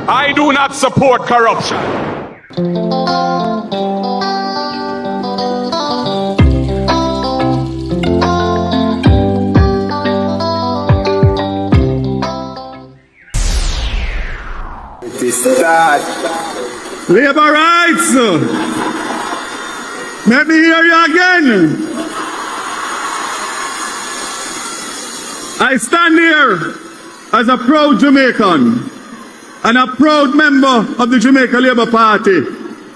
I do not support corruption. Labor rights. Let me hear you again. I stand here as a proud Jamaican and a proud member of the Jamaica Labour Party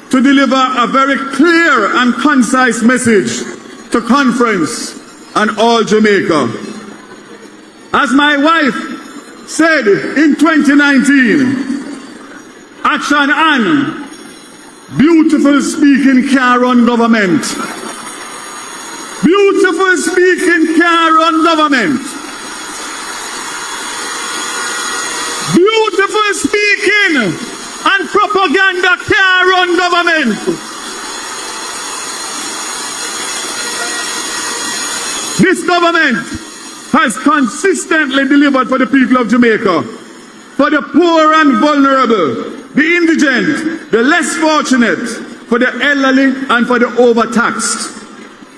to deliver a very clear and concise message to conference and all Jamaica. As my wife said in 2019, action and beautiful speaking can't run government. Beautiful speaking can't run government. Beautiful speaking and propaganda can't run government. This government has consistently delivered for the people of Jamaica, for the poor and vulnerable, the indigent, the less fortunate, for the elderly and for the overtaxed.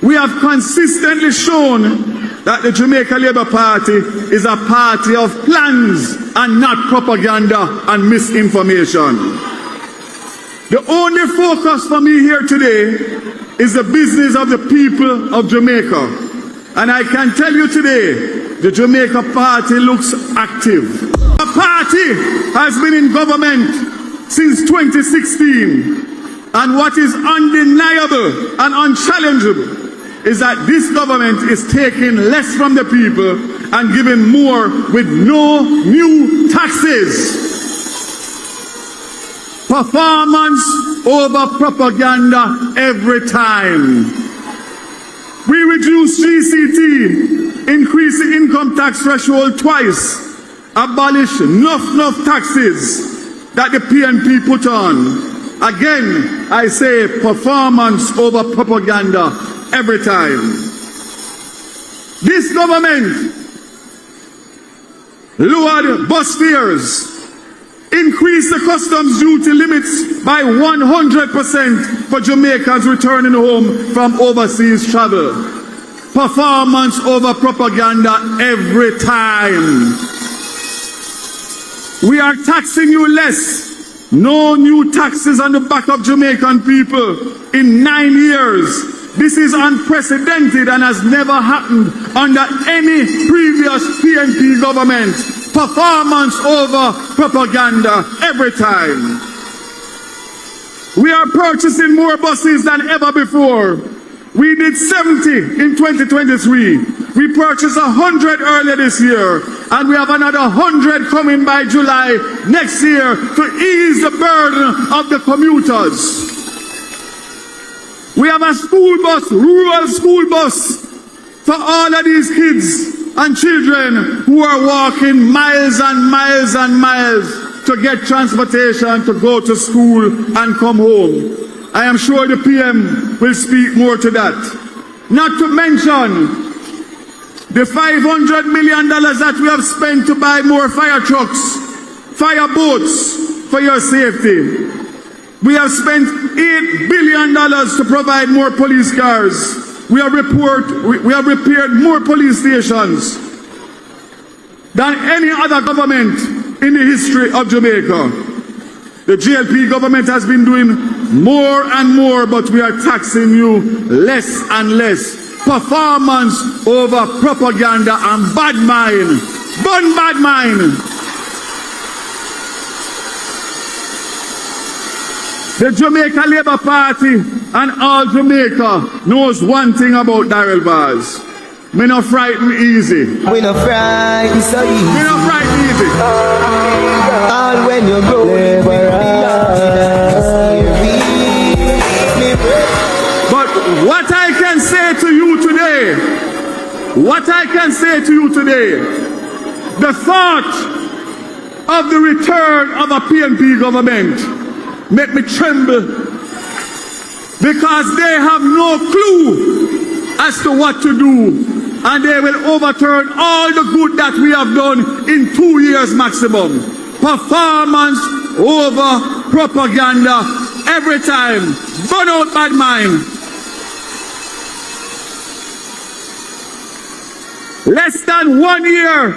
We have consistently shown that the Jamaica Labour Party is a party of plans and not propaganda and misinformation. The only focus for me here today is the business of the people of Jamaica. And I can tell you today, the Jamaica Party looks active. The party has been in government since 2016. And what is undeniable and unchallengeable is that this government is taking less from the people and giving more with no new taxes. Performance over propaganda every time. We reduce GCT, increase the income tax threshold twice, abolish enough taxes that the PNP put on. Again, I say performance over propaganda every time. This government lowered bus fares, increased the customs duty limits by 100% for Jamaicans returning home from overseas travel. Performance over propaganda every time. We are taxing you less. No new taxes on the back of Jamaican people in 9 years. This is unprecedented and has never happened under any previous PNP government. Performance over propaganda every time. We are purchasing more buses than ever before. We did 70 in 2023. We purchased 100 earlier this year. And we have another 100 coming by July next year to ease the burden of the commuters. We have a school bus, rural school bus, for all of these kids and children who are walking miles and miles and miles to get transportation to go to school and come home. I am sure the PM will speak more to that. Not to mention the $500 million that we have spent to buy more fire trucks, fire boats for your safety. We have spent $8 billion to provide more police cars. We have repaired more police stations than any other government in the history of Jamaica. The JLP government has been doing more and more, but we are taxing you less and less. Performance over propaganda and badmind. Burn badmind. The Jamaica Labour Party and all Jamaica knows one thing about Daryl Vaz. Me no frighten easy. We no frighten so easy. Me no frighten easy. All when you go But what I can say to you today, the thought of the return of a PNP government make me tremble, because they have no clue as to what to do, and they will overturn all the good that we have done in 2 years maximum. Performance over propaganda every time. Burn out bad mind. Less than 1 year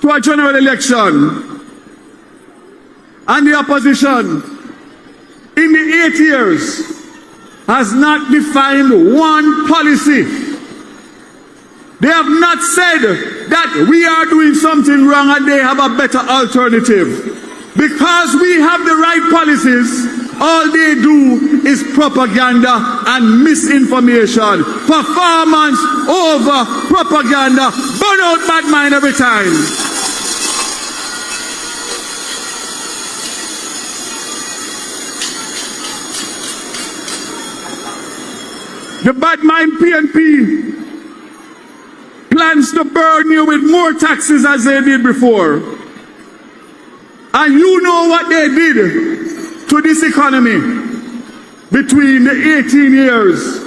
to a general election. And the opposition in the 8 years has not defined one policy. They have not said that we are doing something wrong and they have a better alternative. Because we have the right policies, all they do is propaganda and misinformation. Performance over propaganda. Burn out bad mind every time. The badmind PNP plans to burn you with more taxes as they did before. And you know what they did to this economy between the 18 years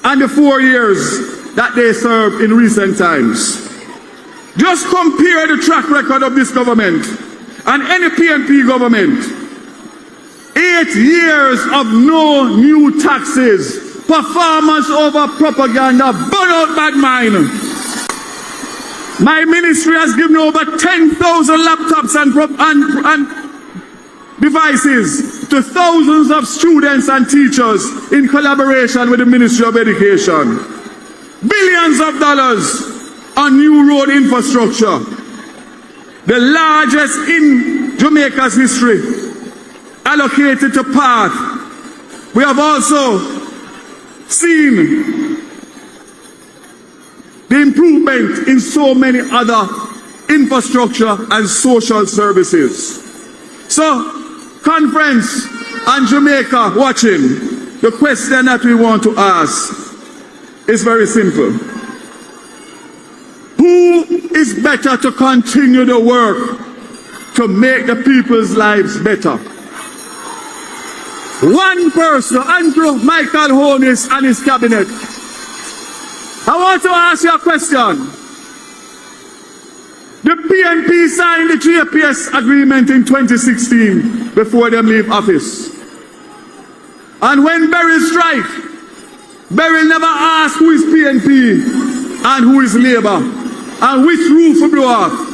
and the 4 years that they served in recent times. Just compare the track record of this government and any PNP government. 8 years of no new taxes. Performance over propaganda. Burn out bad mind. My ministry has given over 10,000 laptops and devices to thousands of students and teachers in collaboration with the Ministry of Education. Billions of dollars on new road infrastructure. The largest in Jamaica's history allocated to path. We have also seen the improvement in so many other infrastructure and social services. So, conference and Jamaica watching, the question that we want to ask is very simple. Who is better to continue the work to make the people's lives better? One person, Andrew Michael Holness and his cabinet. I want to ask you a question. The PNP signed the JPS agreement in 2016 before they leave office. And when Beryl strike, Beryl never asked who is PNP and who is Labour and which roof will blow off.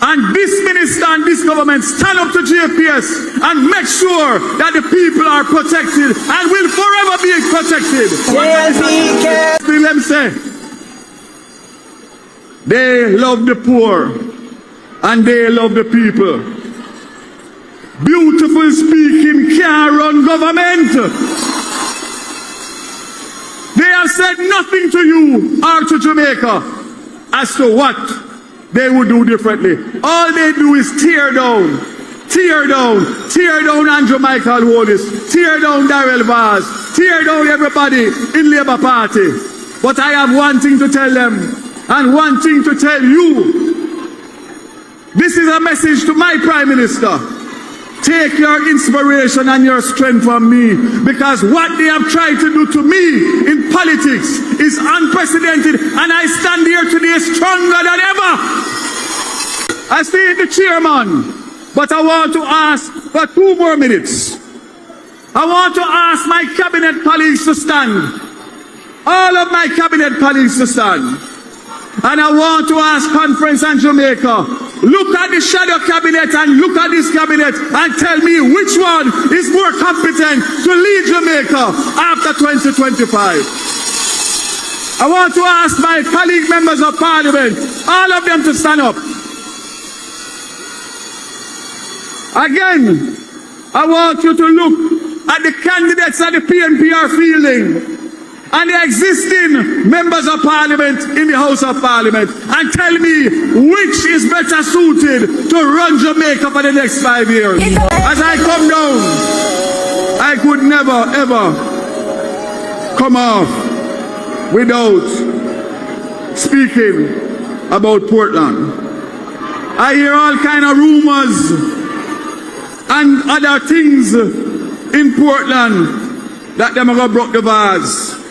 And this minister and this government stand up to JPS and make sure that the people are protected and will forever be protected. Let me say, they love the poor and they love the people. Beautiful speaking can't run government. They have said nothing to you or to Jamaica as to what they would do differently. All they do is tear down Andrew Michael Holness, tear down Daryl Vaz, tear down everybody in Labour Party. But I have one thing to tell them and one thing to tell you. This is a message to my Prime Minister. Take your inspiration and your strength from me, because what they have tried to do to me in politics is unprecedented, and I stand here today stronger than ever. I see the chairman, but I want to ask for 2 more minutes. I want to ask my cabinet colleagues to stand. All of my cabinet colleagues to stand. And I want to ask Conference and Jamaica, look at the shadow cabinet and look at this cabinet and tell me which one is more competent to lead Jamaica after 2025. I want to ask my colleague members of parliament, all of them to stand up. Again, I want you to look at the candidates that the PNP are fielding and the existing members of parliament in the House of Parliament, and tell me which is better suited to run Jamaica for the next 5 years. As I come down, I could never ever come off without speaking about Portland. I hear all kind of rumors and other things in Portland that them are going to break the vase.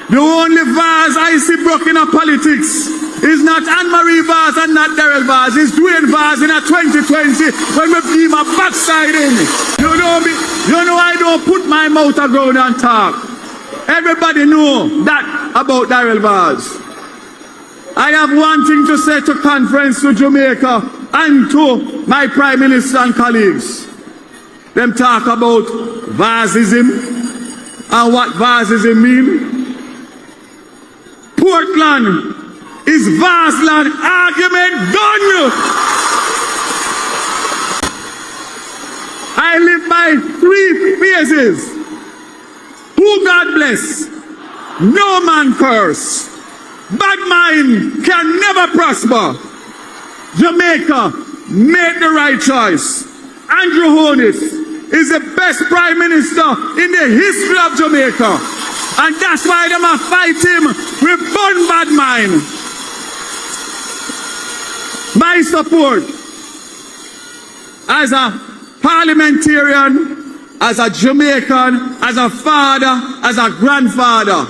The only vase I see broken in politics It's not Anne-Marie Vaz and not Daryl Vaz. It's Dwane Vaz in a 2020 when we beam a backside in. You know me. You know I don't put my mouth around and talk. Everybody know that about Daryl Vaz. I have one thing to say to conference to Jamaica and to my Prime Minister and colleagues. Them talk about Vazism and what Vazism mean. Portland is Vaz-Land. Argument done. I live by 3 phases. Who God bless, no man curse. Badmind can never prosper. Jamaica made the right choice. Andrew Holness is the best prime minister in the history of Jamaica. And that's why them a fight him with bun badmind. My support as a parliamentarian, as a Jamaican, as a father, as a grandfather,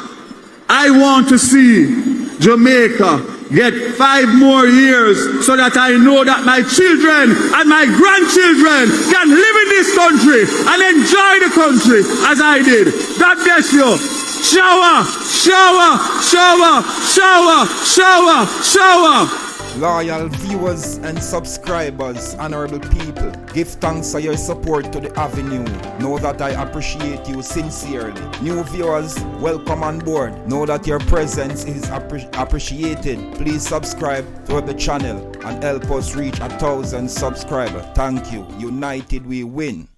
I want to see Jamaica get 5 more years so that I know that my children and my grandchildren can live in this country and enjoy the country as I did. God bless you. Shower, shower, shower, shower, shower, shower. Loyal viewers and subscribers, honorable people, give thanks for your support to the AVI-NUE. Know that I appreciate you sincerely. New viewers, welcome on board. Know that your presence is appreciated. Please subscribe to the channel and help us reach 1,000 subscribers. Thank you. United we win.